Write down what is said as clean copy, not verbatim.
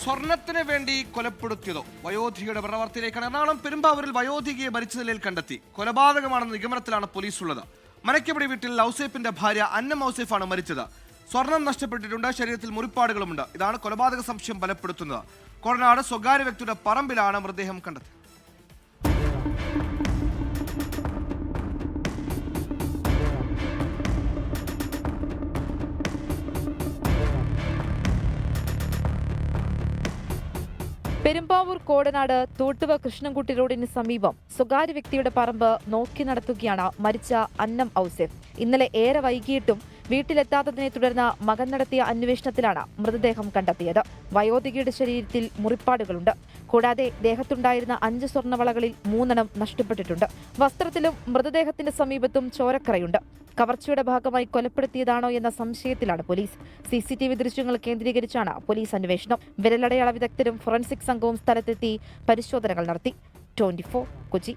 സ്വർണത്തിന് വേണ്ടി കൊലപ്പെടുത്തിയതോ? വയോധികയുടെ പ്രവർത്തിയിലേക്കാണ്. എറണാകുളം പെരുമ്പാവൂരിൽ വയോധികയെ മരിച്ച നിലയിൽ കണ്ടെത്തി. കൊലപാതകമാണെന്ന നിഗമനത്തിലാണ് പോലീസ് ഉള്ളത്. മനക്കപ്പടി വീട്ടിൽ ഔസേപ്പിന്റെ ഭാര്യ അന്നം ഔസേഫാണ് മരിച്ചത്. സ്വർണം നഷ്ടപ്പെട്ടിട്ടുണ്ട്, ശരീരത്തിൽ മുറിപ്പാടുകളുമുണ്ട്. ഇതാണ് കൊലപാതക സംശയം ബലപ്പെടുത്തുന്നത്. കോടനാട് സ്വകാര്യ വ്യക്തിയുടെ പറമ്പിലാണ് മൃതദേഹം കണ്ടെത്തിയത്. പെരുമ്പാവൂർ കോടനാട് തോട്ടുവ കൃഷ്ണൻകുട്ടി റോഡിന് സമീപം സ്വകാര്യ വ്യക്തിയുടെ പറമ്പ് നോക്കി നടത്തുകയാണ് മരിച്ച അന്നം ഔസേഫ്. ഇന്നലെ ഏറെ വൈകിയിട്ടും വീട്ടിലെത്താത്തതിനെ തുടർന്ന് മകൻ നടത്തിയ അന്വേഷണത്തിലാണ് മൃതദേഹം കണ്ടെത്തിയത്. വയോധികയുടെ ശരീരത്തിൽ മുറിപ്പാടുകളുണ്ട്. കൂടാതെ ദേഹത്തുണ്ടായിരുന്ന 5 സ്വർണ്ണവളകളിൽ 3 നഷ്ടപ്പെട്ടിട്ടുണ്ട്. വസ്ത്രത്തിലും മൃതദേഹത്തിന്റെ സമീപത്തും ചോരക്കറയുണ്ട്. കവർച്ചയുടെ ഭാഗമായി കൊലപ്പെടുത്തിയതാണോ എന്ന സംശയത്തിലാണ് പോലീസ്. CCTV ദൃശ്യങ്ങൾ കേന്ദ്രീകരിച്ചാണ് പോലീസ് അന്വേഷണം. വിരലടയാള വിദഗ്ധരും ഫോറൻസിക് സംഘവും സ്ഥലത്തെത്തി പരിശോധനകൾ നടത്തി. 24 കൊച്ചി.